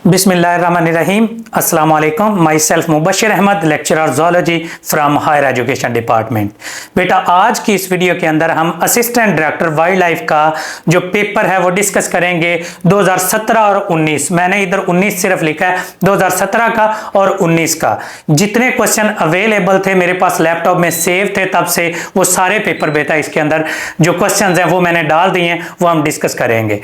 बिस्मिल्लाहिर्रहमानिर्रहीम। अस्सलाम वालेकुम। Myself Mubashir Ahmad, lecturer zoology from higher education department. बेटा, आज की इस वीडियो के अंदर हम असिस्टेंट डायरेक्टर वाइल्ड लाइफ का जो पेपर है वो डिस्कस करेंगे 2017 और 19। मैंने इधर 19 सिर्फ लिखा है, 2017 का और 19 का जितने क्वेश्चन अवेलेबल थे मेरे पास लैपटॉप में सेव थे, तब से वो सारे पेपर बेटा इसके अंदर जो क्वेश्चन हैं वो मैंने डाल दिए हैं, वो हम डिस्कस करेंगे।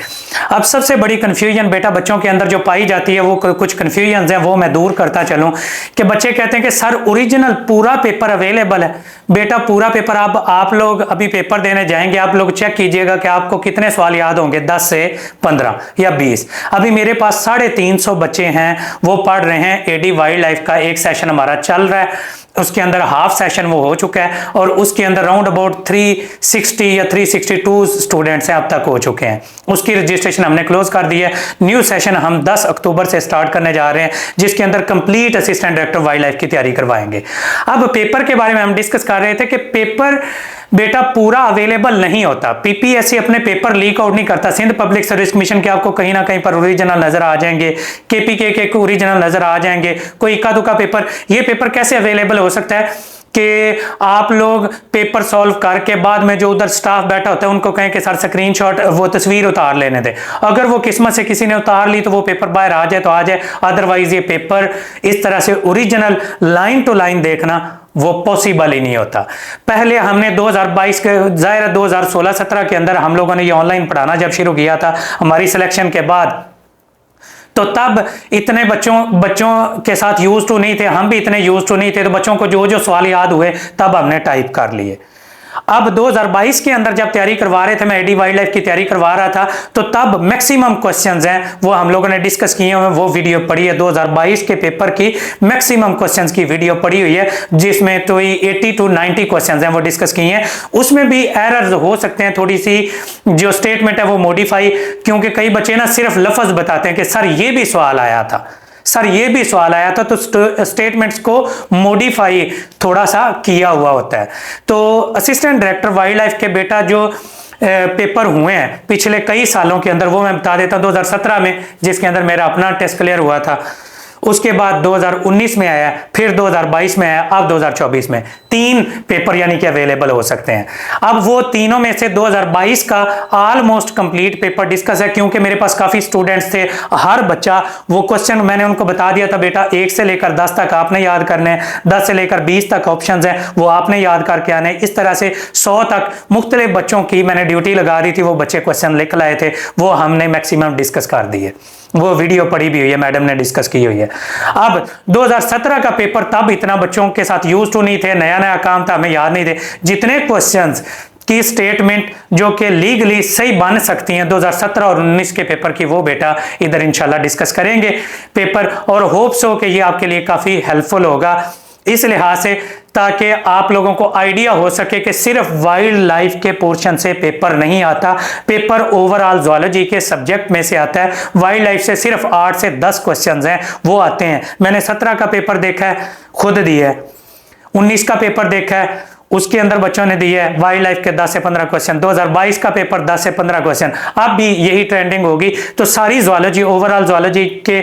अब सबसे बड़ी कन्फ्यूजन बेटा बच्चों के अंदर जो पाई जाती है, वो कुछ कंफ्यूजन है वो मैं दूर करता चलूं कि बच्चे कहते हैं कि सर ओरिजिनल पूरा पेपर अवेलेबल है। बेटा, पूरा पेपर आप लोग अभी पेपर देने जाएंगे, आप लोग चेक कीजिएगा कि आपको कितने सवाल याद होंगे, 10 से 15 या 20। अभी मेरे पास 350 बच्चे हैं, वो पढ़ रहे हैं। एडी वाइल्ड लाइफ का एक सेशन हमारा चल रहा है, उसके अंदर हाफ सेशन वो हो चुका है और उसके अंदर राउंड अबाउट 360 या 362 स्टूडेंट्स हैं अब तक हो चुके हैं। उसकी रजिस्ट्रेशन हमने क्लोज कर दी है। न्यू सेशन हम 10 अक्टूबर से स्टार्ट करने जा रहे हैं, जिसके अंदर complete assistant director wild life की तैयारी करवाएंगे। अब पेपर के बारे में हम डिस्कस कर रहे थे कि पेपर बेटा पूरा अवेलेबल नहीं होता। पीपीएससी अपने पेपर लीक आउट नहीं करता। सिंध पब्लिक सर्विस कमीशन के आपको कहीं ना कहीं पर ओरिजिनल नजर आ जाएंगे, केपीके के ओरिजिनल नजर आ जाएंगे, कोई इक्का दुक्का पेपर। ये पेपर कैसे अवेलेबल हो सकता है कि आप लोग पेपर सॉल्व करके बाद में जो उधर स्टाफ बैठा होता है उनको कहें कि सर स्क्रीनशॉट वो तस्वीर उतार लेने दे। अगर वो किस्मत से किसी ने उतार ली तो वो पेपर बाहर आ जाए तो आ जाए, अदरवाइज ये पेपर इस तरह से ओरिजिनल लाइन टू लाइन देखना वो पॉसिबल ही नहीं होता। पहले हमने 2022 के जाहिर 2016-17 के अंदर हम लोगों ने ये ऑनलाइन पढ़ाना जब शुरू किया था हमारी सिलेक्शन के बाद, तो तब इतने बच्चों के साथ यूज टू नहीं थे, हम भी इतने यूज टू नहीं थे, तो बच्चों को जो जो सवाल याद हुए तब हमने टाइप कर लिए। अब 2022 के अंदर जब तैयारी करवा रहे थे, मैं एडी वाइल्ड लाइफ की तैयारी करवा रहा था, तो तब मैक्सिमम क्वेश्चंस हैं वो हम लोगों ने डिस्कस किए हुए, वो वीडियो पड़ी है 2022 के पेपर की मैक्सिमम क्वेश्चंस की वीडियो पड़ी हुई है, जिसमें तो 80 to 90 क्वेश्चंस हैं वो डिस्कस किए हैं। उसमें भी एरर्स हो सकते हैं, थोड़ी सी जो स्टेटमेंट है वो मॉडिफाई, क्योंकि कई बच्चे ना सिर्फ लफ्ज बताते हैं कि सर ये भी सवाल आया था, सर ये भी सवाल आया था, तो स्टेटमेंट्स को मॉडिफाई थोड़ा सा किया हुआ होता है। तो असिस्टेंट डायरेक्टर वाइल्ड लाइफ के बेटा जो पेपर हुए हैं पिछले कई सालों के अंदर, वो मैं बता देता हूं। 2017 में जिसके अंदर मेरा अपना टेस्ट क्लियर हुआ था, उसके बाद 2019 में आया, फिर 2022 में आया, अब 2024 में 3 पेपर यानी कि अवेलेबल हो सकते हैं। अब वो तीनों में से 2022 का ऑलमोस्ट कंप्लीट पेपर डिस्कस है, क्योंकि मेरे पास काफी स्टूडेंट्स थे। हर बच्चा वो क्वेश्चन मैंने उनको बता दिया था, बेटा 1 से लेकर 10 तक आपने याद करने हैं, 10 से लेकर 20 तक ऑप्शंस हैं वो आपने याद करके आने। इस तरह से 100 तक मुख्तलिफ बच्चों की मैंने ड्यूटी लगा दी थी, वो बच्चे क्वेश्चन लिख लाए थे, वो हमने मैक्सिमम डिस्कस कर दिए। वो वीडियो पड़ी भी हुई है, मैडम ने डिस्कस की हुई है। अब 2017 का पेपर तब इतना बच्चों के साथ यूज टू नहीं थे, नया नया काम था, हमें याद नहीं थे। जितने क्वेश्चंस की स्टेटमेंट जो कि लीगली सही बन सकती हैं 2017 और 19 के पेपर की, वो बेटा इधर इंशाल्लाह डिस्कस करेंगे पेपर, और होप्स हो कि ये आपके लिए काफी हेल्पफुल होगा इस लिहाज से, ताकि आप लोगों को आइडिया हो सके कि सिर्फ वाइल्ड लाइफ के पोर्शन से पेपर नहीं आता, पेपर ओवरऑल ज़ूलॉजी के सब्जेक्ट में से आता है। वाइल्ड लाइफ से सिर्फ 8 से 10 क्वेश्चंस हैं वो आते हैं। मैंने 17 का पेपर देखा है, खुद दिया है, 19 का पेपर देखा है, उसके अंदर बच्चों ने दिया है वाइल्ड लाइफ के 10 से 15 क्वेश्चन। 2022 का पेपर 10 से 15 क्वेश्चन, अब भी यही ट्रेंडिंग होगी, तो सारी ज़ूलॉजी ओवरऑल ज़ूलॉजी के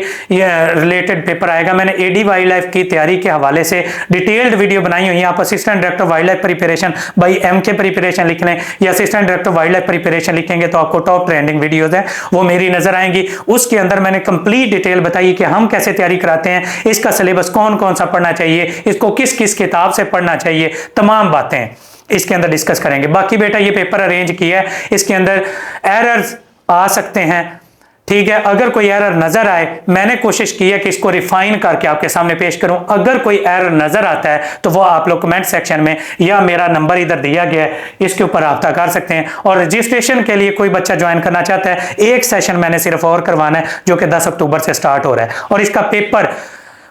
रिलेटेड पेपर आएगा। मैंने एडी वाइल्ड लाइफ की तैयारी के हवाले से डिटेल्ड वीडियो बनाई हुई है। आप assistant director wild life preparation by MK preparation लिख लें या assistant director wild life preparation लिखेंगे तो आपको टॉप ट्रेंडिंग वीडियोज हैं वो मेरी नजर आएंगी। उसके अंदर मैंने कंप्लीट डिटेल बताई कि हम कैसे तैयारी कराते हैं, इसका सिलेबस कौन कौन सा पढ़ना चाहिए, इसको किस किस किताब से पढ़ना चाहिए, तमाम बातें इसके अंदर डिस्कस करेंगे। बाकी बेटा ये पेपर अरेंज किया है, इसके अंदर एरर्स आ सकते हैं, ठीक है। अगर कोई एरर नजर आए, मैंने कोशिश की है कि इसको रिफाइन करके आपके सामने पेश करूं। अगर कोई एरर नजर आता है तो वो आप लोग कमेंट सेक्शन में या मेरा नंबर इधर दिया गया है, इसके ऊपर रब्ता कर सकते हैं। और रजिस्ट्रेशन के लिए कोई बच्चा ज्वाइन करना चाहता है, एक सेशन मैंने सिर्फ और करवाना है जो कि 10 अक्टूबर से स्टार्ट हो रहा है। और इसका पेपर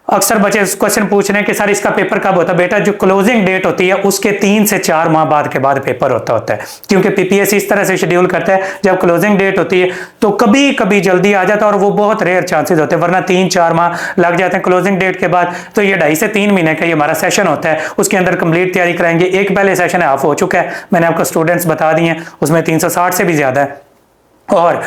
अक्सर बच्चे क्वेश्चन पूछ रहे हैं कि सर इसका पेपर कब होता है। बेटा जो क्लोजिंग डेट होती है उसके 3 से 4 माह बाद के बाद पेपर होता है, क्योंकि पीपीएससी इस तरह से शेड्यूल करता है, जब क्लोजिंग डेट होती है तो कभी कभी जल्दी आ जाता है और वो बहुत रेयर चांसेस होते हैं, वरना 3-4 माह लग जाते हैं क्लोजिंग डेट के बाद। तो ये 2.5 से 3 महीने का ये हमारा सेशन होता है, उसके अंदर कंप्लीट तैयारी कराएंगे। एक पहले सेशन है, ऑफ हो चुका है, मैंने आपको स्टूडेंट्स बता दिए हैं, उसमें 360 से भी ज्यादा है। और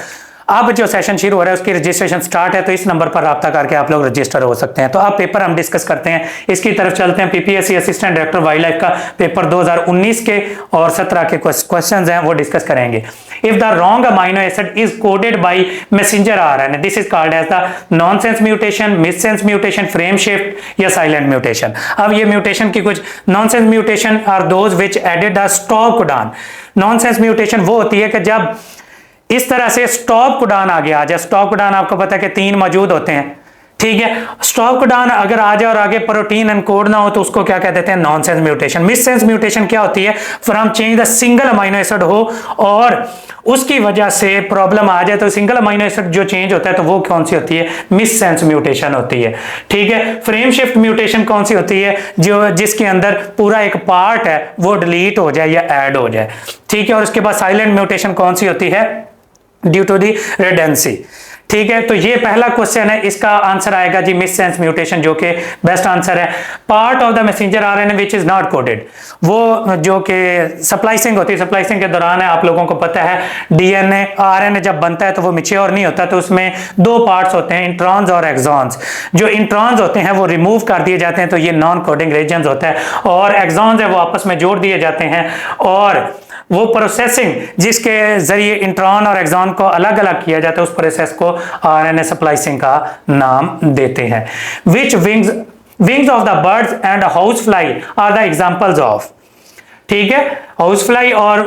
अब जो सेशन शुरू हो रहा है उसकी रजिस्ट्रेशन स्टार्ट है, तो इस नंबर पर रब्ता करके आप लोग रजिस्टर हो सकते हैं। तो अब पेपर हम डिस्कस करते हैं, इसकी तरफ चलते हैं। PPSC assistant director wild life का पेपर 2019 के और 17 के क्वेश्चंस हैं, वो डिस्कस करेंगे। If the wrong amino acid is coded by messenger RNA, this is called as the nonsense mutation, missense mutation, frame shift या साइलेंट म्यूटेशन। अब ये म्यूटेशन की कुछ nonsense mutation are those which added the stop codon. Nonsense mutation वो होती है कि जब इस तरह से स्टॉप कोडॉन आगे आ जाए। स्टॉप कोडॉन आपको पता है कि 3 मौजूद होते हैं, ठीक है। स्टॉप कोडॉन अगर आ जाए और आगे प्रोटीन एनकोड ना हो तो उसको क्या कह देते हैं, नॉनसेंस म्यूटेशन। मिससेंस म्यूटेशन क्या होती है, from change the single amino acid हो और उसकी वजह से प्रॉब्लम आ जाए, तो सिंगल अमाइनो एसिड जो चेंज होता है तो वो कौन सी होती है, मिससेंस म्यूटेशन होती है, ठीक है। फ्रेम शिफ्ट म्यूटेशन कौन सी होती है, जो जिसके अंदर पूरा एक पार्ट है वो डिलीट हो जाए या ऐड हो जाए, ठीक है। और उसके बाद साइलेंट म्यूटेशन कौन सी होती है, ड्यू टू दी रिडेंडेंसी, ठीक है। तो ये पहला क्वेश्चन है, इसका आंसर आएगा जी मिससेंस म्यूटेशन, जो कि बेस्ट आंसर है। Part of the messenger RNA which is not coded, वो जो कि स्प्लाइसिंग होती है, स्प्लाइसिंग के दौरान है, आप लोगों को पता है डीएनए आरएनए जब बनता है तो वो मैच्योर नहीं होता, तो उसमें 2 पार्ट्स होते हैं, इंट्रॉन्स और एक्सॉन्स। जो इंट्रॉन्स होते हैं वो रिमूव कर दिए जाते हैं, तो ये नॉन कोडिंग रीजन्स होता है, और एक्सॉन्स है वो आपस में जोड़ दिए जाते हैं, और वो प्रोसेसिंग जिसके जरिए इंट्रॉन और एक्सॉन को अलग अलग किया जाता है उस प्रोसेस को आरएनए स्प्लाइसिंग का नाम देते हैं। Which wings of the birds and house fly are the examples of, ठीक है। हाउस फ्लाई और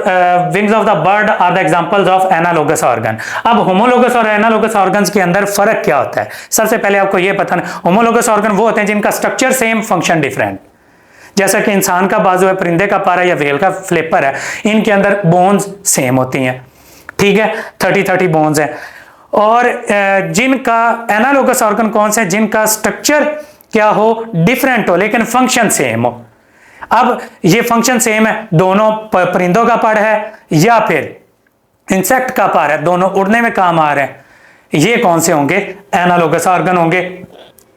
wings of the bird are the examples of analogous organ. अब होमोलोगस और एनालोगस ऑर्गन्स के अंदर फर्क क्या होता है, सबसे पहले आपको यह पता है, होमोलोगस ऑर्गन वो होते हैं जिनका स्ट्रक्चर सेम, फंक्शन डिफरेंट। जैसा कि इंसान का बाजू है, परिंदे का पारा या व्हेल का फ्लिपर है, इनके अंदर बोन्स सेम होती हैं, ठीक है, 30 बोन्स हैं। और जिनका एनालोगस ऑर्गन कौन से, जिनका स्ट्रक्चर क्या हो, डिफरेंट हो, लेकिन फंक्शन सेम हो। अब ये फंक्शन सेम है, दोनों परिंदों का पर है या फिर इंसेक्ट का पर है, दोनों उड़ने में काम आ रहे हैं, ये कौन से होंगे, एनालोगस ऑर्गन होंगे।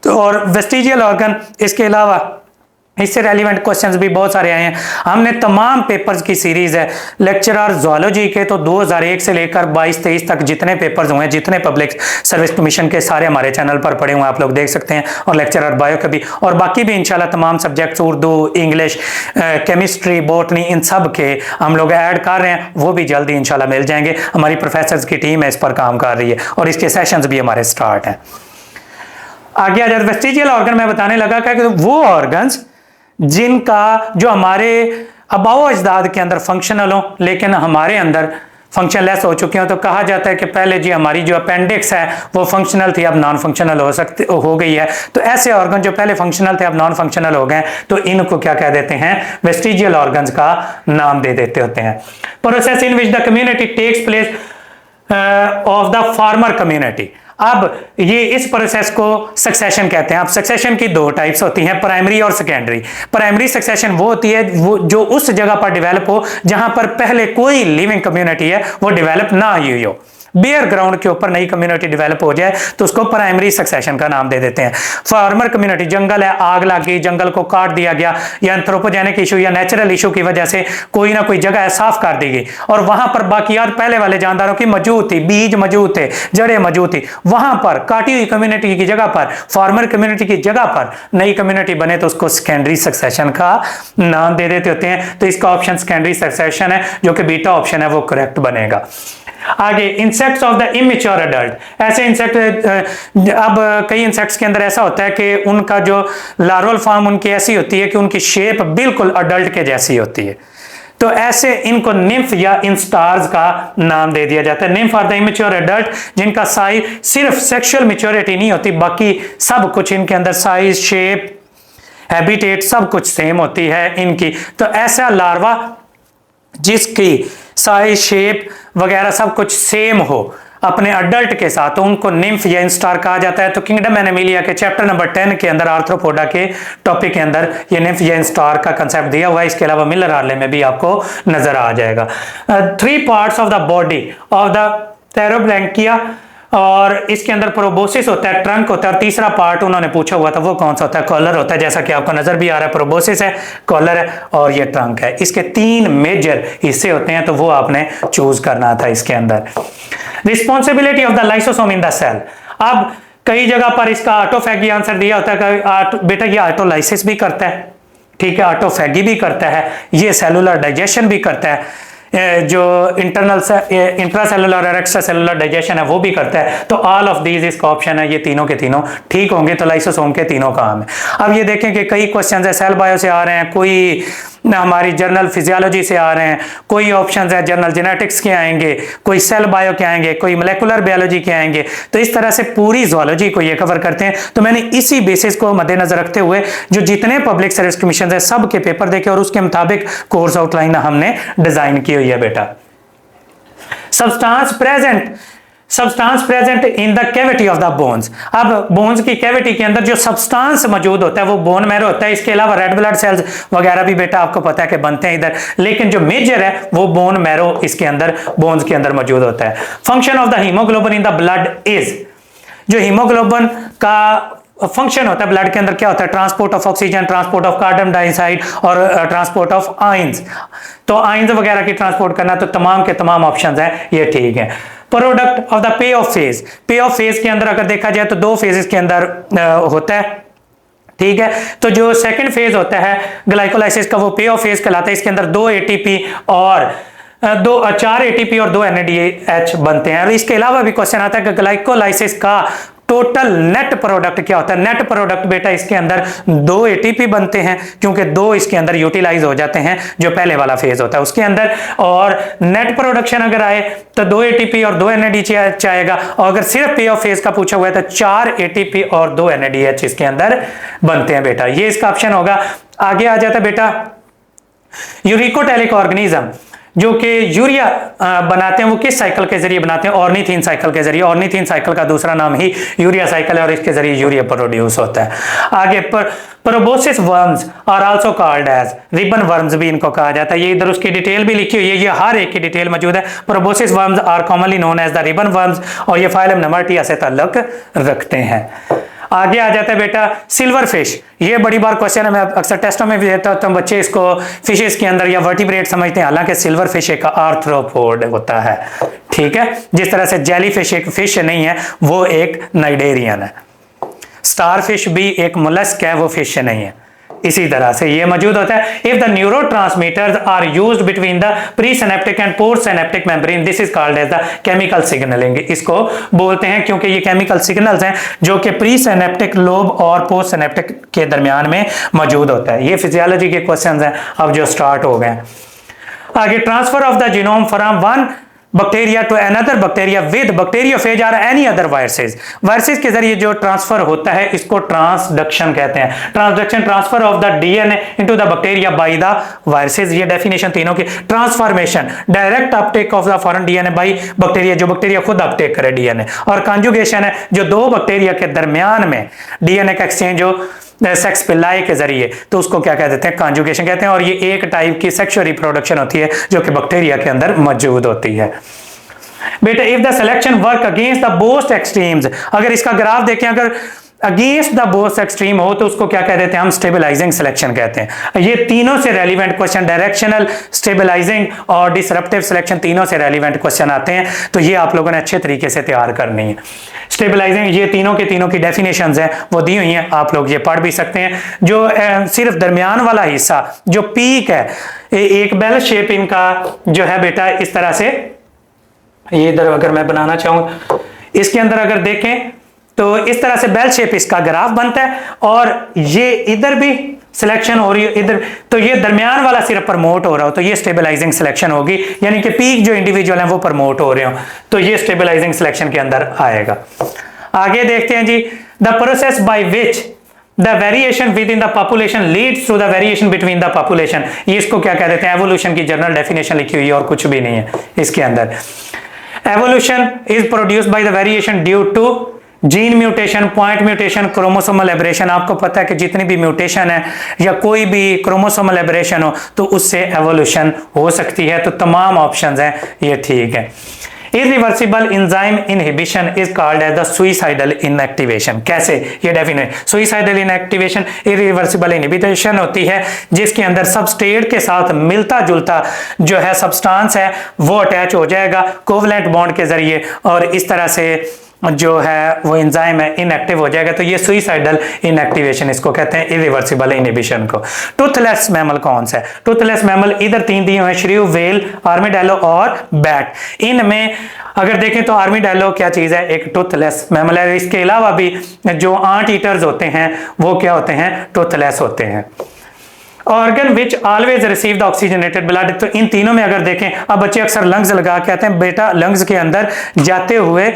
तो और वेस्टिजियल ऑर्गन, इसके अलावा इससे रेलिवेंट क्वेश्चंस भी बहुत सारे आए हैं। हमने तमाम पेपर्स की सीरीज है लेक्चरर ज़ूलॉजी के, तो 2001 से लेकर 22-23 तक जितने पेपर्स हुए हैं, जितने पब्लिक सर्विस कमीशन के, सारे हमारे चैनल पर पड़े हुए हैं, आप लोग देख सकते हैं। और लेक्चरर बायो के भी, और बाकी भी इंशाल्लाह तमाम subjects, Urdu, English, chemistry, botany, इन सब के हम लोग ऐड कर रहे हैं, वो भी जल्दी इंशाल्लाह मिल जाएंगे। हमारी प्रोफेसर्स की टीम है इस पर काम कर रही है और इसके सेशंस भी हमारे स्टार्ट हैं। आगे आ जाए वेस्टिजियल ऑर्गन, मैं बताने लगा कि वो ऑर्गन्स जिनका जो हमारे अबाओ अजदाद के अंदर फंक्शनल हो लेकिन हमारे अंदर फंक्शनलेस हो चुके हो, तो कहा जाता है कि पहले जी हमारी जो अपेंडिक्स है वो फंक्शनल थी, अब नॉन फंक्शनल हो गई है। तो ऐसे ऑर्गन जो पहले फंक्शनल थे अब नॉन फंक्शनल हो गए, तो इनको क्या कह देते हैं, वेस्टिजियल ऑर्गन्स का नाम दे देते होते हैं। Process in which the community takes place of the former community. अब ये इस प्रोसेस को सक्सेशन कहते हैं। अब सक्सेशन की 2 टाइप्स होती हैं, प्राइमरी और सेकेंडरी। प्राइमरी सक्सेशन वो होती है वो जो उस जगह पर डेवलप हो जहां पर पहले कोई लिविंग कम्युनिटी है वो डेवलप ना हुई हो, बेयर ग्राउंड के ऊपर नई कम्युनिटी डेवलप हो जाए तो उसको प्राइमरी सक्सेशन का नाम दे देते हैं। फार्मर कम्युनिटी, जंगल है, आग लग गई, जंगल को काट दिया गया, या एंथ्रोपोजेनिक इशू या नेचुरल इशू की वजह से कोई ना कोई जगह है साफ कर दी गई, और वहां पर बाकियात पहले वाले जानदारों की मौजूद थी, बीज मौजूद थे, जड़ें मौजूद थी, वहां पर काटी हुई कम्युनिटी की जगह पर, फार्मर कम्युनिटी की जगह पर नई कम्युनिटी बने तो उसको सेकेंडरी सक्सेशन का नाम दे देते होते हैं। तो इसका ऑप्शन सेकेंडरी सक्सेशन है, जो कि बीटा ऑप्शन है, वो करेक्ट बनेगा। आगे insects of the immature adult, ऐसे इंसेक्ट, अब कई इंसेक्ट्स के अंदर ऐसा होता है कि उनका जो लार्वल फॉर्म उनकी ऐसी होती है कि उनकी शेप बिल्कुल अडल्ट के जैसी होती है, तो ऐसे इनको निम्फ या इंस्टार्स का नाम दे दिया जाता है। Nymph are the immature adult जिनका साइज, सिर्फ सेक्सुअल मैच्योरिटी नहीं होती, बाकी सब कुछ इनके अंदर साइज, शेप, हैबिटेट सब कुछ सेम होती है इनकी। तो ऐसा लार्वा जिसकी साइज, शेप वगैरह सब कुछ सेम हो अपने अडल्ट के साथ, तो उनको निम्फ या इंस्टार कहा जाता है। तो किंगडम एनिमलिया के चैप्टर नंबर 10 के अंदर आर्थ्रोपोडा के टॉपिक के अंदर ये निम्फ या इंस्टार का कंसेप्ट दिया हुआ है। इसके अलावा मिलर आर्ले में भी आपको नजर आ जाएगा। 3 parts of the body of the therobranchia और इसके अंदर प्रोबोसिस होता है, ट्रंक होता है, और तीसरा पार्ट उन्होंने पूछा हुआ था वो कौन सा होता है, कॉलर होता है। जैसा कि आपको नजर भी आ रहा है, प्रोबोसिस है, कॉलर है और ये ट्रंक है। इसके 3 मेजर हिस्से होते हैं, तो वो आपने चूज करना था इसके अंदर। Responsibility of the lysosome in the cell. अब कई जगह पर इसका ऑटोफैगी आंसर दिया होता है, बेटा ये ऑटोलाइसिस भी करता है, ठीक है, ऑटोफैगी भी करता है, ये सेलुलर डाइजेशन भी करता है, जो इंट्रासेलुलर और एक्स्ट्रा सेलुलर डाइजेशन है वो भी करता है। तो ऑल ऑफ दीज इसका ऑप्शन है, ये तीनों के तीनों ठीक होंगे। तो लाइसोसोम के तीनों काम है। अब ये देखें कि कई क्वेश्चन है सेल बायो से आ रहे हैं, कोई हमारी जर्नल फिजियोलॉजी से आ रहे हैं, कोई ऑप्शंस है जर्नल जेनेटिक्स के आएंगे, कोई सेल बायो के आएंगे, कोई मोलेकुलर बायोलॉजी के आएंगे। तो इस तरह से पूरी ज़ूलॉजी को ये कवर करते हैं। तो मैंने इसी बेसिस को मद्देनजर रखते हुए जो जितने पब्लिक सर्विस कमीशन है सब के पेपर देखे और उसके मुताबिक कोर्स आउटलाइन हमने डिजाइन की हुई है बेटा। Substance present in the cavity of the bones. अब बोन्स की कैविटी के अंदर जो सब्सटेंस मौजूद होता है वो बोन मैरो होता है। इसके अलावा रेड ब्लड सेल्स वगैरह भी बेटा आपको पता है कि बनते हैं इधर, लेकिन जो मेजर है वो बोन मैरो इसके अंदर बोन्स के अंदर मौजूद होता है। Function of the haemoglobin in the blood is, जो हीमोग्लोबिन का फंक्शन होता है ब्लड के अंदर क्या होता है, transport of oxygen, transport of carbon dioxide और ट्रांसपोर्ट ऑफ आयंस। तो आयंस वगैरह की ट्रांसपोर्ट करना, तो तमाम के तमाम ऑप्शंस हैं, ये ठीक है। Product of the pay of phase, पे ऑफ फेज के अंदर अगर देखा जाए तो 2 फेजेस के अंदर होता है, ठीक है। तो जो सेकंड फेज होता है ग्लाइकोलाइसिस का वो पे ऑफ फेज कहलाता है। इसके अंदर 2 एटीपी और 4 एटीपी और 2 एनएडीएच बनते हैं। और इसके अलावा भी क्वेश्चन आता है कि ग्लाइकोलाइसिस का टोटल नेट प्रोडक्ट क्या होता है। नेट प्रोडक्ट बेटा इसके अंदर 2 एटीपी बनते हैं, क्योंकि 2 इसके अंदर यूटिलाइज हो जाते हैं जो पहले वाला फेज होता है उसके अंदर। और नेट प्रोडक्शन अगर आए तो 2 एटीपी और 2 एनएडीएच आएगा। और अगर सिर्फ पे ऑफ फेज का पूछा हुआ है तो 4 एटीपी और 2 एनएडीएच इसके अंदर बनते हैं बेटा, ये इसका ऑप्शन होगा। आगे आ जाता है बेटा यूरिकोटैलिक ऑर्गेनिज्म, जो कि यूरिया बनाते हैं, वो किस साइकिल के जरिए बनाते हैं, ऑर्निथीन साइकिल के जरिए। ऑर्निथीन साइकिल का दूसरा नाम ही यूरिया साइकिल है और इसके जरिए यूरिया प्रोड्यूस होता है। आगे proboscis worms are also called as, ribbon worms भी इनको कहा जाता है। ये इधर उसकी डिटेल भी लिखी हुई है, ये हर एक की डिटेल मौजूद है। Proboscis worms are commonly known as the ribbon worms और ये फाइलम नमर्टिया से ताल्लुक रखते हैं। आगे आ जाता है बेटा सिल्वर फिश, ये बड़ी बार क्वेश्चन है, मैं अक्सर टेस्टों में भी देता हूं, तो बच्चे इसको फिशेस के अंदर या वर्टिब्रेट समझते हैं, हालांकि सिल्वर फिश एक आर्थ्रोपोड होता है, ठीक है। जिस तरह से जेली फिश एक फिश नहीं है, वो एक नाइडेरियन है। स्टार फिश भी एक मोलस्क है, वो फिश नहीं है। इसी तरह से ये मौजूद होता है। If the neurotransmitters are used between the presynaptic and postsynaptic membrane, this is called as the chemical signalling. इसको बोलते हैं क्योंकि ये केमिकल सिग्नल्स हैं जो कि प्री-सिनेप्टिक लोब और पोस्ट-सिनेप्टिक के दरमियान में मौजूद होता है। ये फिजियोलॉजी के क्वेश्चंस हैं अब जो स्टार्ट हो गए। आगे transfer of the genome from one bacteria to another bacteria with bacteriophage और एनी अदर वायरसेस। वायरसेस के जरिए जो ट्रांसफर होता है इसको ट्रांसडक्शन कहते हैं। Transduction, transfer of the DNA into the bacteria by the viruses, ये डेफिनेशन तीनों की। Transformation, direct Uptake of the foreign DNA by bacteria, जो बैक्टीरिया खुद अपटेक करे डीएनए। और कॉन्जुगेशन है, जो 2 बैक्टीरिया के दरमियान में डीएनए का एक्सचेंज हो सेक्स पिल्लाई के जरिए, तो उसको क्या कह देते हैं, कॉन्जुगेशन कहते हैं। और ये एक टाइप की सेक्सुअल रिप्रोडक्शन होती है जो कि बैक्टीरिया के अंदर मौजूद होती है। बेटा if the selection work against the both extremes, अगर इसका ग्राफ देखें, अगर अगेंस्ट द बोथ एक्सट्रीम हो तो उसको क्या कह देते हैं, हम स्टेबलाइजिंग सिलेक्शन कहते हैं। ये तीनों से रेलिवेंट क्वेश्चन, डायरेक्शनल, स्टेबलाइजिंग और डिसरप्टिव सिलेक्शन, तीनों से रेलिवेंट क्वेश्चन आते हैं। तो ये आप लोगों ने अच्छे तरीके से तैयार करनी है। स्टेबलाइजिंग, ये तीनों के तीनों की डेफिनेशंस हैं, वो दी हुई हैं, आप लोग ये पढ़ भी सकते हैं। जो सिर्फ दरमियान वाला हिस्सा जो पीक है, एक बेल शेप इनका जो है बेटा इस तरह से, ये इधर अगर मैं बनाना चाहूँ इसके अंदर अगर देखें तो इस तरह से बेल शेप इसका ग्राफ बनता है। और ये इधर भी सिलेक्शन हो रही है इधर, तो ये दरमियान वाला सिर्फ प्रमोट हो रहा हो तो ये स्टेबलाइजिंग सिलेक्शन होगी, यानी कि पीक जो इंडिविजुअल है वो प्रमोट हो रहे हो तो ये स्टेबलाइजिंग सिलेक्शन के अंदर आएगा। आगे देखते हैं जी, the process by which the variation within the population leads to the variation between the population, ये इसको क्या कह देते हैं, एवोल्यूशन की जनरल डेफिनेशन लिखी हुई है और कुछ भी नहीं है इसके अंदर। Evolution is produced by the variation due to gene mutation, point mutation, chromosomal aberration. आपको पता है कि जितनी भी म्यूटेशन है या कोई भी क्रोमोसोमल एब्रेशन हो तो उससे एवोल्यूशन हो सकती है। तो तमाम ऑप्शंस हैं ये ठीक है। Irreversible enzyme inhibition is called as the suicidal inactivation. कैसे ये definite, suicidal inactivation irreversible inhibition होती है जिसके अंदर सबस्ट्रेट के साथ मिलता जुलता जो है सब्सटेंस है वो अटैच हो जाएगा कोवलेंट बॉन्ड के जरिए और इस तरह से जो है वो एंजाइम है इनएक्टिव हो जाएगा। तो ये सुइसाइडल इनएक्टिवेशन इसको कहते हैं, इरिवर्सिबल इनहिबिशन को। टूथलेस मैमल कौन सा है? टूथलेस मैमल इधर 3 दिए हुए हैं, श्रीव, व्हेल, आर्मीडेलो और बैट। इनमें अगर देखें तो आर्मीडेलो क्या चीज है? एक टूथलेस मैमल है। इसके अलावा भी जो आंट ईटर्स होते हैं वो क्या होते हैं? टूथलेस होते हैं। Organ which always receive the oxygenated blood, तो इन तीनों में अगर देखें, अब बच्चे अक्सर लंग्स लगा कहते हैं बेटा लंग्स के अंदर जाते हुए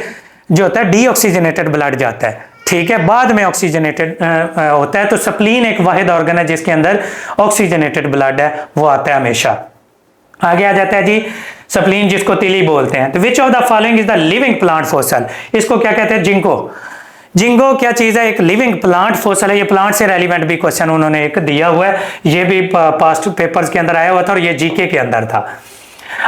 जो होता है डीऑक्सीजनेटेड ब्लड जाता है, ठीक है, बाद में ऑक्सीजनेटेड होता है। तो स्प्लीन एक वाहिद ऑर्गन है जिसके अंदर ऑक्सीजनेटेड ब्लड है वो आता है हमेशा। आगे आ जाता है जी स्प्लीन जिसको तिली बोलते हैं। तो which of the following is the living plant fossil, इसको क्या कहते हैं? जिंको। जिंगो क्या चीज है? एक लिविंग प्लांट फॉसल है। ये प्लांट से रेलिवेंट भी क्वेश्चन उन्होंने एक दिया हुआ है, ये भी पास्ट पेपर्स के अंदर आया हुआ था और ये जीके के अंदर था।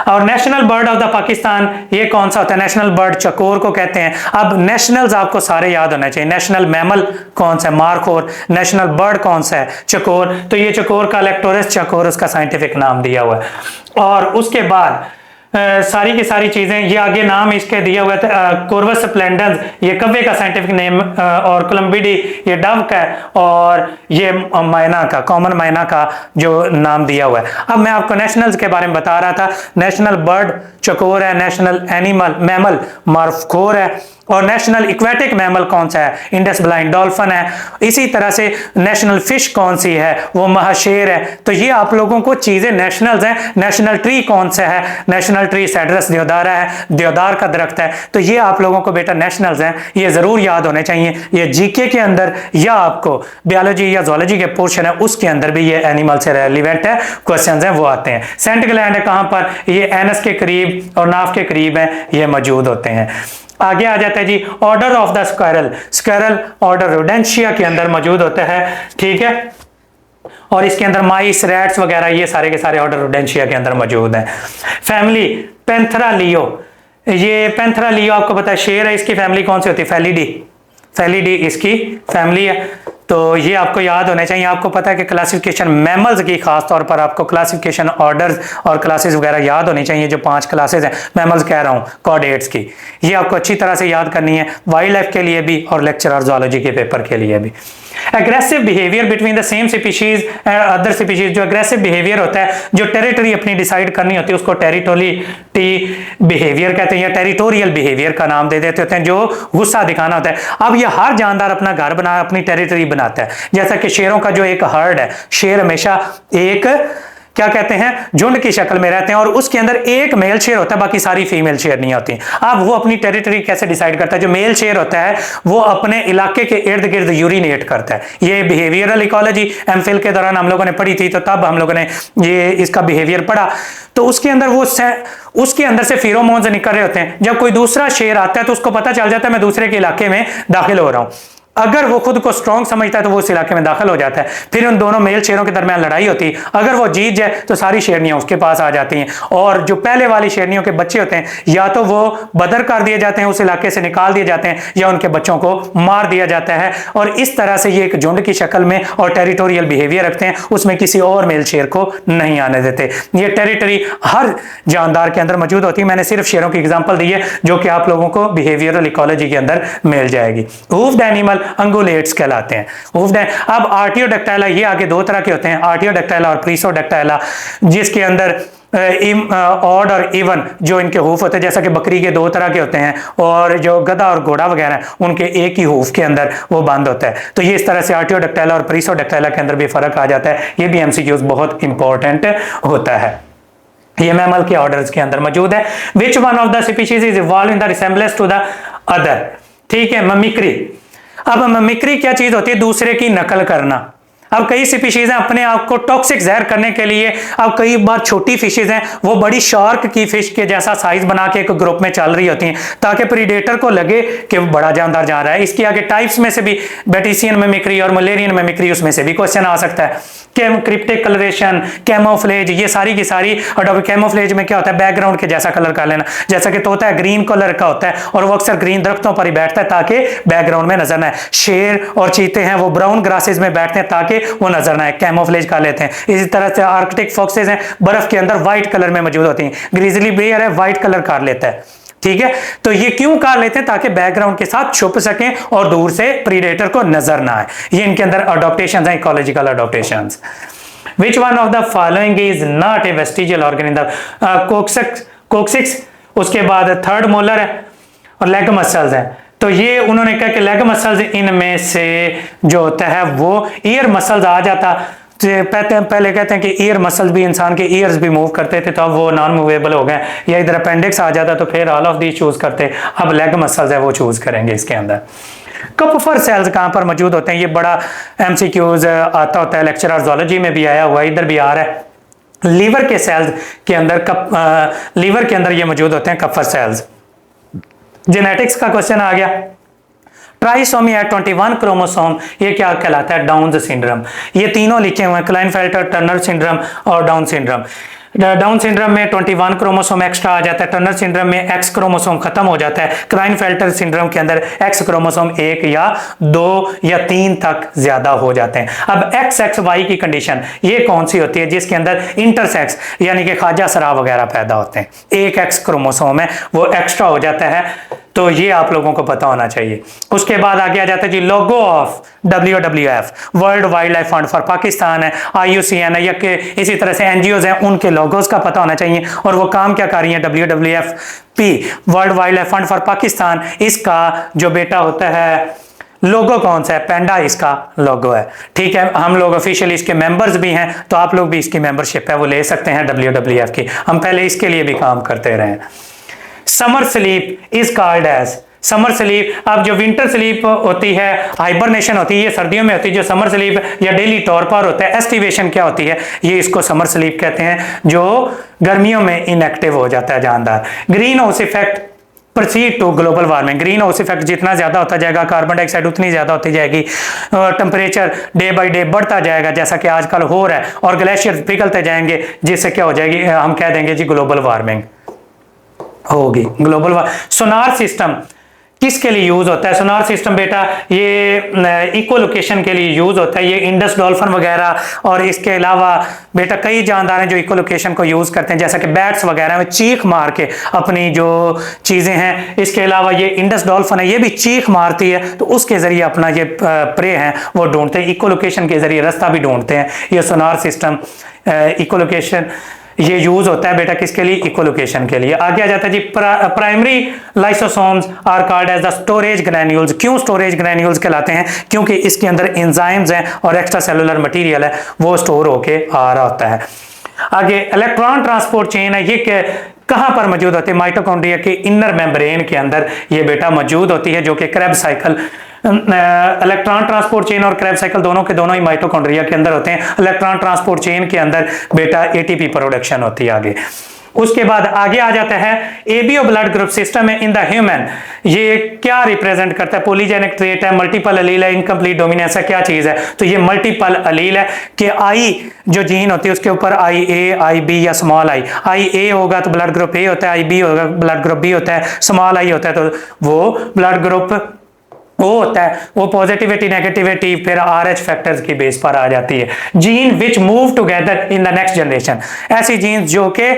और national bird of the Pakistan ये कौन सा होता है? नेशनल बर्ड चकोर को कहते हैं। अब नेशनल्स आपको सारे याद होने चाहिए। नेशनल मैमल कौन सा है? मारखोर। नेशनल बर्ड कौन सा है? चकोर। तो ये चकोर का लेक्टोरस चकोर उसका साइंटिफिक नाम दिया हुआ है। और उसके बाद सारी की सारी चीजें ये आगे नाम इसके दिया हुआ था। कोर्वस स्प्लेंडेंस ये कव्वे का साइंटिफिक नेम और कोलम्बिडी ये डव का है और ये मैना का, कॉमन मैना का जो नाम दिया हुआ है। अब मैं आपको नेशनल्स के बारे में बता रहा था। नेशनल बर्ड चकोर है, नेशनल एनिमल मैमल मारखोर है और नेशनल इक्वेटिक मैमल कौन सा है? इंडस ब्लाइंड डॉल्फिन है। इसी तरह से नेशनल फिश कौन सी है? वो महाशेर है। तो ये आप लोगों को चीजें नेशनल्स हैं। नेशनल ट्री कौन सा है? नेशनल ट्री सेड्रस देवदारा है, देवदार का दरख्त है। तो ये आप लोगों को बेटा नेशनल्स हैं, ये जरूर याद होने चाहिए। ये जीके के अंदर या आपको बायोलॉजी या जोलॉजी के पोर्शन है उसके अंदर भी ये एनिमल से रेलिवेंट है क्वेश्चन है वो आते हैं। सेंट ग्लैंड है कहां पर? ये एनस के करीब और नाफ के करीब है, ये मौजूद होते हैं। आगे आ जाता है जी order of the squirrel. Squirrel order Rodentia के अंदर मौजूद होता है, ठीक है, और इसके अंदर माइस, रैट्स वगैरह ये सारे के सारे ऑर्डर रोडेंशिया के अंदर मौजूद हैं। फैमिली पैंथरा लियो, ये पैंथरा लियो आपको पता है शेर है, इसकी फैमिली कौन सी होती है? फैलिडी। फैलिडी इसकी फैमिली है। तो ये आपको याद होने चाहिए। आपको पता है कि क्लासिफिकेशन मैमल्स की खास तौर पर आपको क्लासिफिकेशन ऑर्डर्स और क्लासेस वगैरह याद होनी चाहिए। जो 5 क्लासेस हैं मैमल्स कह रहा हूँ कॉर्डेट्स की, ये आपको अच्छी तरह से याद करनी है वाइल्ड लाइफ के लिए भी और लेक्चरर जोलॉजी के पेपर के लिए भी। Aggressive behaviour between the same species and other species, जो एग्रेसिव बिहेवियर होता है, जो टेरिटरी अपनी डिसाइड करनी होती है उसको टेरिटोरियलिटी बिहेवियर कहते हैं या टेरिटोरियल बिहेवियर का नाम दे देते होते हैं, जो गुस्सा दिखाना होता है। अब ये हर जानदार अपना घर बना अपनी टेरिटरी बनाता है। जैसा कि शेरों का जो एक हर्ड है, शेर हमेशा एक क्या कहते हैं झुंड की शक्ल में रहते हैं और उसके अंदर एक मेल शेर होता है, बाकी सारी फीमेल शेर नहीं होती। अब वो अपनी टेरिटरी कैसे डिसाइड करता है? जो मेल शेर होता है वो अपने इलाके के इर्द गिर्द यूरिनेट करता है। ये बिहेवियरल इकोलॉजी एमफिल के दौरान हम लोगों ने पढ़ी थी, तो तब हम लोगों ने ये इसका बिहेवियर पढ़ा। तो उसके अंदर वो उसके अंदर से फेरोमोन्स निकल रहे होते हैं। जब कोई दूसरा शेर आता है तो उसको पता चल जाता है मैं दूसरे के इलाके में दाखिल हो रहा हूं। अगर वो खुद को स्ट्रॉन्ग समझता है तो वो उस इलाके में दाखिल हो जाता है। फिर उन दोनों मेल शेरों के दरमियान लड़ाई होती है। अगर वो जीत जाए तो सारी शेरनियां उसके पास आ जाती हैं और जो पहले वाली शेरनियों के बच्चे होते हैं या तो वो बदर कर दिए जाते हैं, उस इलाके से निकाल दिए जाते हैं, या उनके बच्चों को मार दिया जाता है। और इस तरह से ये एक झुंड की शक्ल में और टेरिटोरियल बिहेवियर रखते हैं, उसमें किसी और मेल शेर को नहीं आने देते। ये टेरिटरी हर जानदार के अंदर मौजूद होती है। मैंने सिर्फ शेरों की एग्जाम्पल दी है जो कि आप लोगों को बिहेवियरल इकोलॉजी के अंदर मिल जाएगी। हूफ्ड एनिमल अंगुलेट्स कहलाते हैं। अब आर्टियोडैक्टाइला ये आगे 2 तरह के होते हैं, आर्टियोडैक्टाइला और प्रीसोडैक्टाइला, जिसके अंदर ऑड और इवन जो इनके हूफ होते हैं, जैसा कि बकरी के 2 तरह के होते हैं और जो गधा और घोड़ा वगैरह उनके एक ही हूफ के अंदर वो बंद होता है। तो ये इस तरह से आर्टियोडैक्टाइला और प्रीसोडैक्टाइला के अंदर भी फर्क आ जाता है। ये भी एमसीक्यूज बहुत इंपॉर्टेंट होता है। ये मैमल के ऑर्डर्स के अंदर मौजूद है। Which one of the species is evolve in the resemblance to the other, ठीक है, मिमिक्री। अब मिमिक्री क्या चीज होती है? दूसरे की नकल करना। अब कई स्पीशीज हैं अपने आप को टॉक्सिक जहर करने के लिए, अब कई बार छोटी फिशेज हैं वो बड़ी शार्क की फिश के जैसा साइज बना के एक ग्रुप में चल रही होती हैं ताकि प्रीडेटर को लगे कि वो बड़ा जानदार जा रहा है। इसके आगे टाइप्स में से भी बेटिसियन मिमिक्री और मलेरियन मिमिक्री, उसमें से भी क्वेश्चन आ सकता है। क्रिप्टिक कलरेशन, कैमोफ्लेज, ये सारी की सारी। और कैमोफ्लेज में क्या होता है, बैकग्राउंड के जैसा कलर कर लेना, जैसा कि तोता है ग्रीन कलर का होता है और वो अक्सर ग्रीन दरख्तों पर ही बैठता है ताकि बैकग्राउंड में नजर ना आए। शेर और चीते हैं वो ब्राउन ग्रासेस में बैठते हैं ताकि वो नजर ना आए, कैमोफ्लेज कर लेते हैं। इसी तरह से आर्कटिक फॉक्सेस हैं, बर्फ के अंदर व्हाइट कलर में मौजूद होती हैं। ग्रिजली बेयर है, व्हाइट कलर कर लेता है, ठीक है। तो ये क्यों कर लेते हैं, ताकि बैकग्राउंड के साथ छुप सकें और दूर से प्रीडेटर को नजर ना आए। ये इनके अंदर अडॉप्टेशंस हैं, ecological अडॉप्टेशंस। Which one of the following is not a vestigial organ in the coccyx, उसके बाद थर्ड मोलर है और लेग मसल्स है। तो ये उन्होंने कहा कि लेग मसल्स इनमें से जो होता है वो ईयर मसल्स आ जाता। पहले कहते हैं कि ईयर मसल्स भी इंसान के ईयर्स भी मूव करते थे, तो अब वो नॉन मूवेबल हो गए, या इधर अपेंडिक्स आ जाता तो फिर ऑल ऑफ दी चूज करते। अब लेग मसल्स है वो चूज करेंगे इसके अंदर। कपफर सेल्स कहां पर मौजूद होते हैं, ये बड़ा एमसीक्यूज आता होता है, लेक्चर जूलॉजी में भी आया हुआ है, इधर भी आ रहा है। लीवर के सेल्स के अंदर लीवर के अंदर ये मौजूद होते हैं कपफर सेल्स। जेनेटिक्स का क्वेश्चन आ गया। ट्राइसोमी 21 क्रोमोसोम, ये क्या कहलाता है, डाउन सिंड्रोम। ये तीनों लिखे हुए हैं, क्लाइनफेल्टर, टर्नर सिंड्रोम और डाउन सिंड्रोम। डाउन सिंड्रोम में 21 क्रोमोसोम एक्स्ट्रा आ जाता है, टर्नर सिंड्रोम में एक्स क्रोमोसोम खत्म हो जाता है, क्लाइनफेल्टर सिंड्रोम के अंदर एक्स क्रोमोसोम 1 या 2 या 3 तक ज्यादा हो जाते हैं। अब XXY की कंडीशन ये कौन सी होती है, जिसके अंदर इंटरसेक्स यानी कि खाजा सरा वगैरह पैदा होते हैं, एक एक्स क्रोमोसोम है वो एक्स्ट्रा हो जाता है, तो ये आप लोगों को पता होना चाहिए। उसके बाद आगे आ जाता है जी logo of WWF, world wildlife fund for Pakistan है, IUCN है, या कि इसी तरह से NGOs हैं, उनके लोगोस का पता होना चाहिए और वो काम क्या कर रही है। WWFP, world wildlife fund for Pakistan, इसका जो बेटा होता है लोगो कौन सा है, पैंडा इसका लोगो है, ठीक है। हम लोग ऑफिशियली इसके मेंबर्स भी हैं, तो आप लोग भी इसकी मेंबरशिप है वो ले सकते हैं WWF की, हम पहले इसके लिए भी काम करते रहे। Summer sleep is called as, summer sleep. अब जो विंटर स्लीप होती है, हाइबरनेशन होती है, ये सर्दियों में होती है। जो समर स्लीप या डेली टॉर्पर होता है, एस्टिवेशन क्या होती है, ये इसको समर स्लीप कहते हैं, जो गर्मियों में इनएक्टिव हो जाता है जानदार। Green house effect proceed to global warming, green house effect जितना ज्यादा होता जाएगा, कार्बन डाइऑक्साइड उतनी ज्यादा होती जाएगी, टेम्परेचर डे बाय डे बढ़ता जाएगा जैसा कि आजकल हो रहा है, और ग्लेशियर पिघलते जाएंगे, जिससे क्या हो जाएगी, हम कह देंगे जी ग्लोबल वार्मिंग होगी। ग्लोबल सोनार सिस्टम किसके लिए यूज होता है, सोनार सिस्टम बेटा ये इको लोकेशन के लिए यूज होता है। ये इंडस डॉल्फिन वगैरह और इसके अलावा बेटा कई जानदार हैं जो इको लोकेशन को यूज करते हैं, जैसा कि बैट्स वगैरह में चीख मार के अपनी जो चीजें हैं। इसके अलावा ये इंडस डॉल्फिन है, ये भी चीख मारती है, तो उसके जरिए अपना ये प्रे हैं वो ढूंढते हैं, इको लोकेशन के जरिए रास्ता भी ढूंढते हैं। ये सोनार सिस्टम इको लोकेशन ये यूज होता है बेटा किसके लिए, इकोलोकेशन के लिए। आगे आ जाता है जी primary lysosomes are called as the storage granules. क्यों स्टोरेज ग्रैन्यूल्स कहलाते हैं, क्योंकि इसके अंदर एंजाइम्स हैं और एक्स्ट्रा सेलुलर मटेरियल है वो स्टोर होके आ रहा होता है। आगे इलेक्ट्रॉन ट्रांसपोर्ट चेन है, ये कहां पर मौजूद होती है, माइटोकॉन्ड्रिया के इनर मेम्ब्रेन के अंदर ये बेटा मौजूद होती है, जो कि Krebs cycle, electron transport chain और क्रेब्स साइकिल दोनों के दोनों ही माइटोकॉन्ड्रिया के अंदर होते हैं। इलेक्ट्रॉन ट्रांसपोर्ट चेन के अंदर बेटा ATP प्रोडक्शन होती है। आगे उसके बाद आगे आ जाता है ABO ब्लड ग्रुप सिस्टम है इन द ह्यूमन। ये क्या रिप्रेजेंट करता है, पॉलीजेनिक ट्रेट है, मल्टीपल अलील है, इनकम्प्लीट डोमिनेंस है, क्या चीज है, तो ये मल्टीपल अलील है कि I जो जीन होती है उसके ऊपर IA, IB या स्मॉल I A होगा तो ब्लड ग्रुप A होता है, IB होगा ब्लड ग्रुप B होता है, स्मॉल I होता है तो वो ब्लड ग्रुप वो होता है। वो पॉजिटिविटी नेगेटिविटी फिर RH फैक्टर्स की बेस पर आ जाती है। Gene which move together in the next generation, ऐसी जीन्स जो कि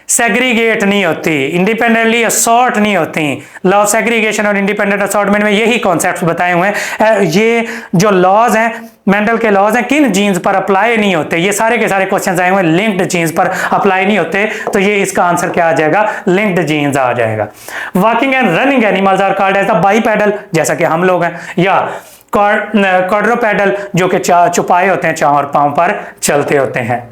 सेग्रीगेट नहीं होती, इंडिपेंडेंटली असॉर्ट नहीं होती। लॉ ऑफ सेग्रीगेशन और इंडिपेंडेंट असॉर्टमेंट में यही कॉन्सेप्ट्स बताए हुए हैं। ये जो लॉज हैं, मेंडल के लॉज हैं, किन जीन्स पर अप्लाई नहीं होते, ये सारे के सारे क्वेश्चंस आए हुए हैं, लिंक्ड जीन्स पर अप्लाई नहीं होते, तो ये इसका आंसर क्या आ जाएगा, लिंक्ड जीन्स आ जाएगा। Walking and running animals are called as the bipedal, जैसा कि हम लोग हैं, या क्वाड्रोपेडल जो कि चुपाए होते हैं, चार पांव पर चलते होते हैं।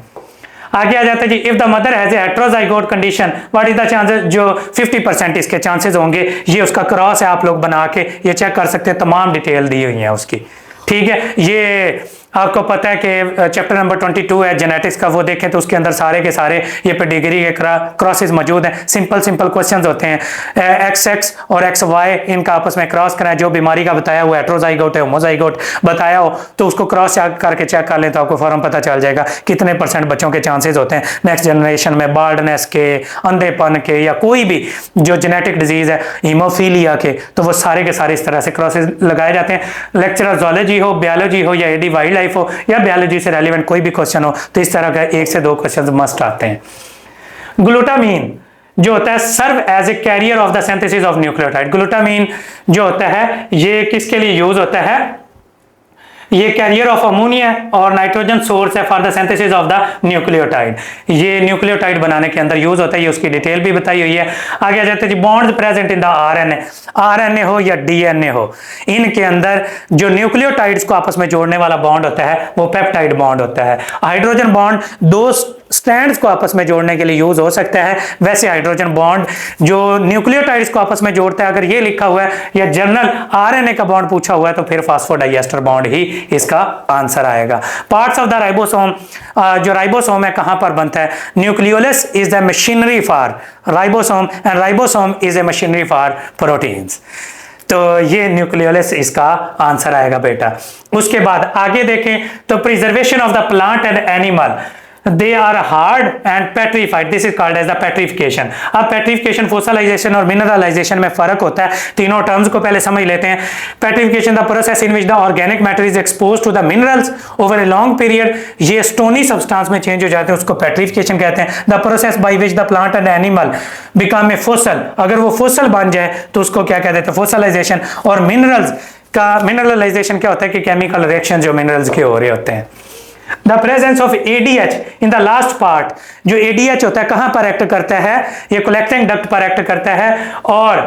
आगे आ जाता है जी if the mother has a heterozygote condition what is the chances, जो 50% इसके चांसेस होंगे। ये उसका क्रॉस है, आप लोग बना के ये चेक कर सकते हैं, तमाम डिटेल दी हुई है उसकी, ठीक है। ये आपको पता है कि चैप्टर नंबर 22 है जेनेटिक्स का, वो देखें तो उसके अंदर सारे के सारे ये पेडिग्री के क्रॉसेस मौजूद हैं। सिंपल सिंपल क्वेश्चंस होते हैं, XX और XY इनका आपस में क्रॉस कराएं, जो बीमारी का बताया हुआ हेटेरोजाइगोट है होमोजाइगोट बताया हो तो उसको क्रॉस करके चेक कर लें तो आपको फौरन पता चल जाएगा कितने % बच्चों के चांसेस होते हैं नेक्स्ट जनरेशन में बार्डनेस के, अंधेपन के, या कोई भी जो जेनेटिक डिजीज है हीमोफीलिया के, तो वो सारे के सारे इस तरह से क्रॉसेस लगाए जाते हैं। लेक्चरर जोलॉजी हो, बायोलॉजी हो या एडी वाइल्ड लाइफ हो या बायोलॉजी से रेलिवेंट कोई भी क्वेश्चन हो तो इस तरह का 1 से 2 क्वेश्चन मस्ट आते हैं। ग्लूटामीन जो होता है serve as a carrier of the synthesis of nucleotide. Glutamine जो होता है ये किसके लिए यूज होता है, ये कैरियर ऑफ अमोनिया और नाइट्रोजन सोर्स है for the synthesis of the nucleotide. ये न्यूक्लियोटाइड बनाने के अंदर यूज होता है, ये उसकी डिटेल भी बताई हुई है। आगे आ जाते हैं जी, bonds present in the RNA, RNA हो या डीएनए हो, इनके अंदर जो न्यूक्लियोटाइड्स को आपस में जोड़ने वाला बॉन्ड होता है वो पेप्टाइड बॉन्ड होता है। हाइड्रोजन बॉन्ड 2 स्ट्रैंड्स को आपस में जोड़ने के लिए यूज हो सकता है। वैसे हाइड्रोजन बॉन्ड जो न्यूक्लियोटाइड्स को आपस में जोड़ता है, अगर ये लिखा हुआ है या जनरल आरएनए का बॉन्ड पूछा हुआ है तो फिर फास्फोडाइएस्टर बॉन्ड ही इसका आंसर आएगा। पार्ट्स ऑफ द राइबोसोम, जो राइबोसोम है कहां पर बनता है, nucleolus is the machinery for ribosome and ribosome is a machinery for proteins. तो ये न्यूक्लियोलस इसका आंसर आएगा बेटा। उसके बाद आगे देखें तो preservation of the plant and animal, they are hard and petrified, this is called as the petrification। अब petrification, fossilization और mineralization में फर्क होता है, तीनों टर्म्स को पहले समझ लेते हैं। petrification the process in which the organic matter is exposed to the minerals over a long period, ये stony substance में चेंज हो जाते हैं, उसको petrification कहते हैं। the process by which the plant and animal become a fossil, अगर वो fossil बन जाए तो उसको क्या कहते हैं, fossilization। और minerals का mineralization क्या होता है कि chemical reaction जो minerals के हो रहे होते हैं। The presence of ADH in the last part, जो ADH होता है कहां पर एक्ट करता है, ये collecting duct पर एक्ट करता है और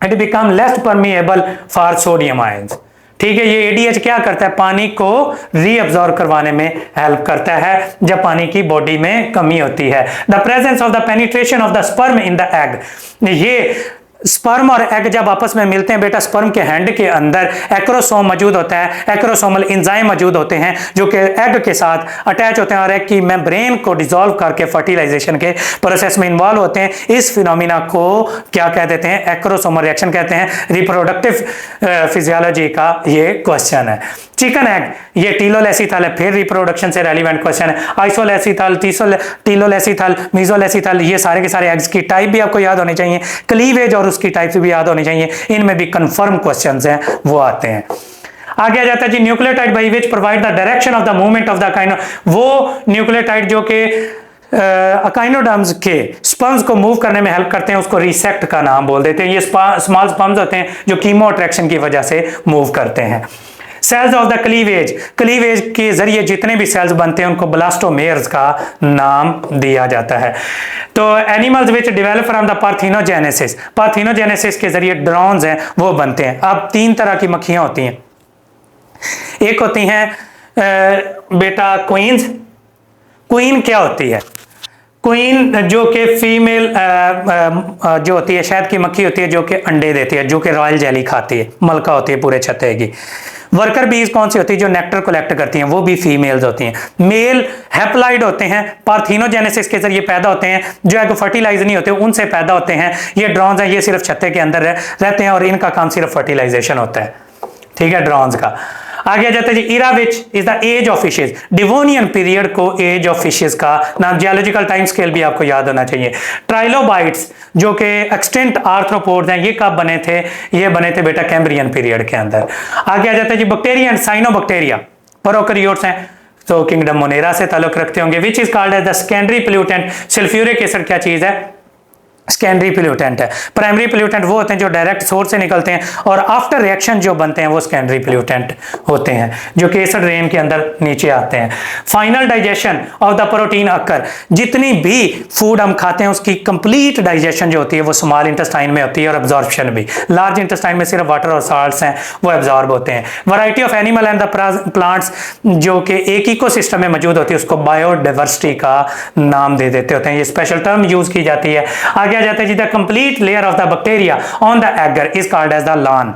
it become less permeable for sodium ions। ठीक है, ये ADH क्या करता है, पानी को रीअब्सॉर्ब करवाने में हेल्प करता है जब पानी की बॉडी में कमी होती है। The presence of the penetration of the sperm in the egg, ये स्पर्म और एग जब आपस में मिलते हैं बेटा, स्पर्म के हैंड के अंदर एक्रोसोम मौजूद होता है, एक्रोसोमल एंजाइम मौजूद होते हैं जो कि एग के साथ अटैच होते हैं और एग की मेम्ब्रेन को डिसॉल्व करके फर्टिलाइजेशन के प्रोसेस में इन्वॉल्व होते हैं। इस फिनोमिना को क्या कह देते हैं, एक्रोसोमल रिएक्शन कहते हैं। रिप्रोडक्टिव फिजियोलॉजी का ये क्वेश्चन है। चिकन एग, ये टीलोलेसिथल है, फिर रिप्रोडक्शन से रेलिवेंट क्वेश्चन है। आइसोलेसिथल, टीलोलेसिथल, मीजोलेसिथल, ये सारे के सारे एग्स की टाइप भी आपको याद होनी चाहिए, क्लीवेज और उसकी टाइप भी याद होनी चाहिए, इनमें भी कंफर्म क्वेश्चंस हैं वो आते हैं। आगे आ जाता है जी, nucleotide by which provide the direction of the movement of the kino, वो न्यूक्लियोटाइड जो कि अकाइनोडर्म्स के स्पर्म्स को मूव करने में हेल्प करते हैं, उसको रिसेक्ट का नाम बोल देते हैं। ये स्मॉल स्पर्म्स होते हैं जो कीमो अट्रैक्शन की वजह से मूव करते हैं। Cells of the cleavage, cleavage के जरिए जितने भी सेल्स बनते हैं उनको ब्लास्टोमेयर्स का नाम दिया जाता है। तो animals which develop from the parthenogenesis, parthenogenesis के जरिए ड्रोन्स हैं वो बनते हैं। अब 3 तरह की मक्खियां होती हैं, एक होती हैं बेटा क्वींस। क्वीन क्या होती है, क्वीन जो कि फीमेल जो होती है शहद की मक्खी होती है जो कि अंडे देती है, जो कि रॉयल जेली खाती है, मलका होती है पूरे छत्ते की। वर्कर बीज कौन सी होती है, जो नेक्टर कलेक्ट करती हैं, वो भी फीमेल्स होती हैं। मेल हैप्लाइड होते हैं, पार्थिनोजेनेसिस के जरिए पैदा होते हैं, जो है फर्टिलाइज नहीं होते उनसे पैदा होते हैं। ये ड्रोन्स हैं, ये सिर्फ छत्ते के अंदर रहते हैं और इनका काम सिर्फ फर्टिलाइजेशन होता है। ठीक है, ड्रोन्स का। आगे जाते हैं जी, era which is the age of fishes, Devonian period को एज ऑफ फिशेज का नाम, जियोलॉजिकल टाइम स्केल भी आपको याद होना चाहिए। ट्राइलोबाइट्स जो कि एक्सटेंट आर्थ्रोपोड्स हैं, ये कब बने थे, ये बने थे बेटा कैम्ब्रियन पीरियड के अंदर। आगे आ जाते हैं जी, बैक्टीरिया एंड साइनोबैक्टीरिया, प्रोकैरियोट्स हैं तो किंगडम मोनेरा से ताल्लुक रखते होंगे। Which is called as the secondary pollutant, sulphuric acid क्या चीज है, सेकेंडरी पोल्यूटेंट है। प्राइमरी पोल्यूटेंट वो होते हैं जो डायरेक्ट सोर्स से निकलते हैं और आफ्टर रिएक्शन जो बनते हैं वो सेकेंडरी पोल्यूटेंट होते हैं जो कि एसिड रेन के अंदर नीचे आते हैं। Final digestion of the protein occur, जितनी भी फूड हम खाते हैं उसकी कंप्लीट डाइजेशन जो होती है वो स्मॉल इंटेस्टाइन में होती है और एब्जॉर्प्शन भी लार्ज इंटेस्टाइन में सिर्फ वाटर और साल्ट्स हैं वो एब्जॉर्ब होते हैं। Variety of animal and the plants जो कि एक इकोसिस्टम में मौजूद होती है उसको बायोडाइवर्सिटी का नाम दे देते होते हैं, ये स्पेशल टर्म यूज की जाती है। आगे आ जाता है जी, the complete layer of the bacteria on the agar is called as the lawn.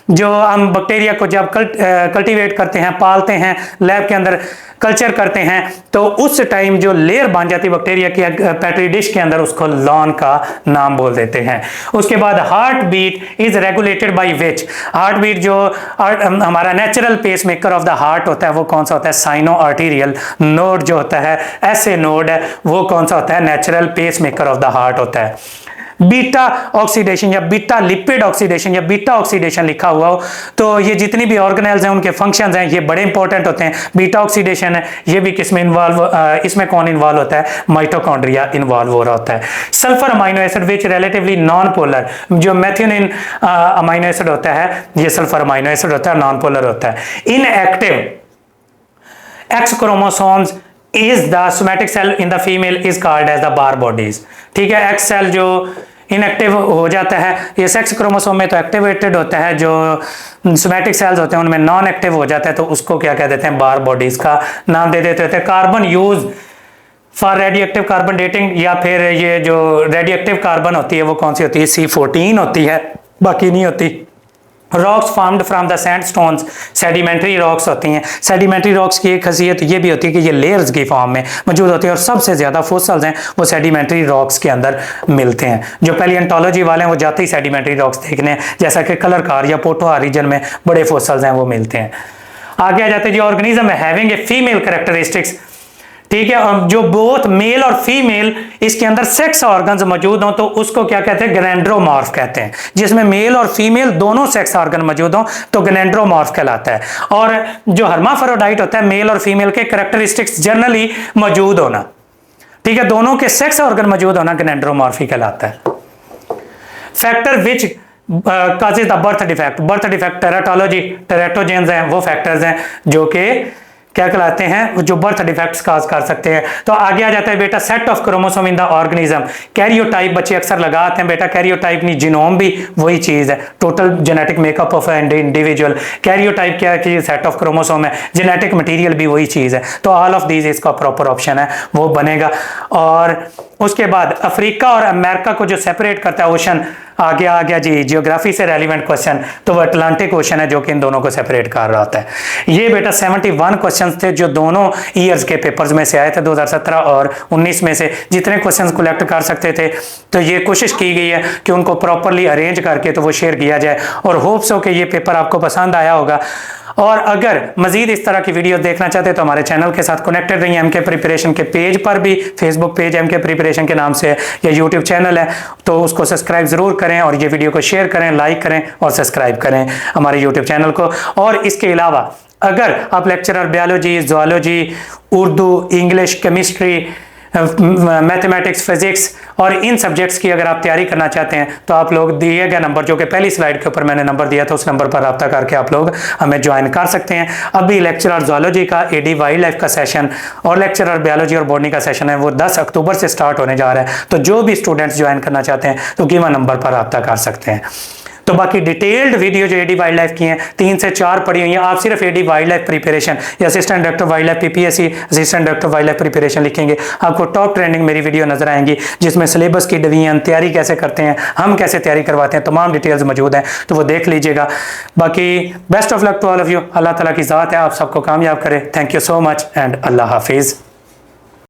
जो हम बैक्टीरिया को जब कल्टीवेट करते हैं, पालते हैं, लैब के अंदर कल्चर करते हैं, तो उस टाइम जो लेयर बन जाती है बैक्टीरिया की पेट्री डिश के अंदर, उसको लॉन का नाम बोल देते हैं। उसके बाद heart beat is regulated by which, heart beat जो हमारा natural pace maker of the heart होता है वो कौन सा होता है, साइनो आर्टीरियल नोड जो होता है, ऐसे नोड है वो कौन सा होता है, natural pace maker of the heart होता है। बीटा ऑक्सीडेशन या बीटा लिपिड ऑक्सीडेशन या बीटा ऑक्सीडेशन लिखा हुआ हो तो ये जितनी भी ऑर्गेनेल्स हैं उनके फंक्शंस हैं, ये बड़े इंपॉर्टेंट होते हैं। बीटा ऑक्सीडेशन है, ये भी किस में इन्वॉल्व, इसमें कौन इन्वॉल्व होता है, माइटोकॉन्ड्रिया इन्वॉल्व हो रहा होता है। Sulphur amino acid which relatively non polar, जो मेथियोनिन अमाइनो एसिड होता है ये सल्फर अमाइनो एसिड होता है, नॉन पोलर होता है। Inactive x chromosomes is the somatic cell in the female is called as the bar bodies। ठीक है, एक्स सेल जो इनएक्टिव हो जाता है, ये सेक्स क्रोमोसोम में तो एक्टिवेटेड होता है, जो सोमैटिक सेल्स होते हैं उनमें नॉन एक्टिव हो जाता है, तो उसको क्या कह देते हैं, बार बॉडीज का नाम दे देते हैं। Carbon use for radio active carbon dating, या फिर ये जो रेडियो एक्टिव कार्बन होती है वो कौन सी होती है, C14 होती है, बाकी नहीं होती। Rocks formed from the sandstones, sedimentary rocks होती हैं। सेडिमेंट्री रॉक्स की एक खासियत ये भी होती है कि ये लेयर्स की फॉर्म में मौजूद होती है, और सबसे ज़्यादा फोसल्स हैं वो सेडिमेंट्री रॉक्स के अंदर मिलते हैं। जो पैलियोंटोलॉजी वाले हैं वो जाते ही सेडिमेंट्री रॉक्स देखने हैं, जैसा कि कलर कार या पोटोहार रीजन में बड़े फोसल्स हैं वो मिलते हैं। आगे आ जाते हैं जो ऑर्गेनिज्म है हैविंग ए फीमेल कैरेक्टरिस्टिक्स, ठीक है, और जो बोथ मेल और फीमेल इसके अंदर सेक्स ऑर्गन्स मौजूद हों तो उसको क्या कहते हैं, गैनेंड्रोमॉर्फ कहते हैं। जिसमें मेल और फीमेल दोनों सेक्स ऑर्गन मौजूद हों तो गैनेंड्रोमॉर्फ कहलाता है। और जो हर्माफ्रोडाइट होता है, मेल और फीमेल के कैरेक्टरिस्टिक्स जनरली मौजूद होना, ठीक है, दोनों के सेक्स ऑर्गन मौजूद होना गैनेंड्रोमॉर्फी कहलाता है। Factor which causes the birth defect teratology, teratogens हैं वो फैक्टर्स हैं जो कि क्या कहलाते हैं, जो बर्थ डिफेक्ट्स काज कर सकते हैं। तो आगे आ जाता है बेटा set of chromosome in the organism. Karyotype बच्चे अक्सर लगाते हैं बेटा, कैरियोटाइप नहीं, जीनोम भी वही चीज है, total genetic makeup of individual. Karyotype क्या है कि सेट ऑफ क्रोमोसोम है, जेनेटिक मटेरियल भी वही चीज है, तो ऑल ऑफ दीज इसका प्रॉपर ऑप्शन है वो बनेगा। और उसके बाद अफ्रीका और अमेरिका को जो सेपरेट करता है ओशन, आगे आ गया जी जियोग्राफी से रेलिवेंट क्वेश्चन, तो वो अटलांटिक ओशन है जो कि इन दोनों को सेपरेट कर रहा होता है। ये बेटा 71 क्वेश्चंस थे जो दोनों ईयर्स के पेपर्स में से आए थे, 2017 और 19 में से जितने क्वेश्चंस कलेक्ट कर सकते थे। तो ये कोशिश की गई है कि उनको प्रॉपरली अरेंज करके तो वो शेयर किया जाए, और होप्स हो कि ये पेपर आपको पसंद आया होगा। और अगर मजीद इस तरह की वीडियो देखना चाहते हैं तो हमारे चैनल के साथ कनेक्टेड रहिए। एमके प्रिपरेशन के पेज पर भी, फेसबुक पेज एमके प्रिपरेशन के नाम से या यूट्यूब चैनल है, तो उसको सब्सक्राइब जरूर करें, और ये वीडियो को शेयर करें, लाइक करें और सब्सक्राइब करें हमारे यूट्यूब चैनल को। और इसके अलावा अगर आप lecturer biology, zoology, Urdu, English, chemistry, mathematics, physics और इन सब्जेक्ट्स की अगर आप तैयारी करना चाहते हैं तो आप लोग दिए गए नंबर, जो कि पहली स्लाइड के ऊपर मैंने नंबर दिया था, उस नंबर पर रब्ता करके आप लोग हमें ज्वाइन कर सकते हैं। अभी लेक्चरर ज़ूलॉजी का एडी वाइल्ड लाइफ का सेशन और लेक्चरर बायोलॉजी और बॉटनी का सेशन है वो 10 अक्टूबर से स्टार्ट होने जा रहा है, तो जो भी स्टूडेंट्स ज्वाइन करना चाहते हैं तो गिवन नंबर पर रब्ता कर सकते हैं। तो बाकी डिटेल्ड वीडियो जो एडी वाइल्ड लाइफ की हैं 3 से 4 पढ़ी हुई हैं, आप सिर्फ एडी वाइल्ड लाइफ प्रिपरेशन या assistant director wild life PPSC assistant director wild life preparation लिखेंगे, आपको टॉप ट्रेंडिंग मेरी वीडियो नजर आएंगी जिसमें सिलेबस की डिवीजन, तैयारी कैसे करते हैं, हम कैसे तैयारी करवाते हैं, तमाम डिटेल्स मौजूद हैं, तो वो देख लीजिएगा। बाकी best of luck to all of you, अल्लाह ताला की ज़ात है आप सबको कामयाब करे। Thank you so much and अल्लाह हाफिज़।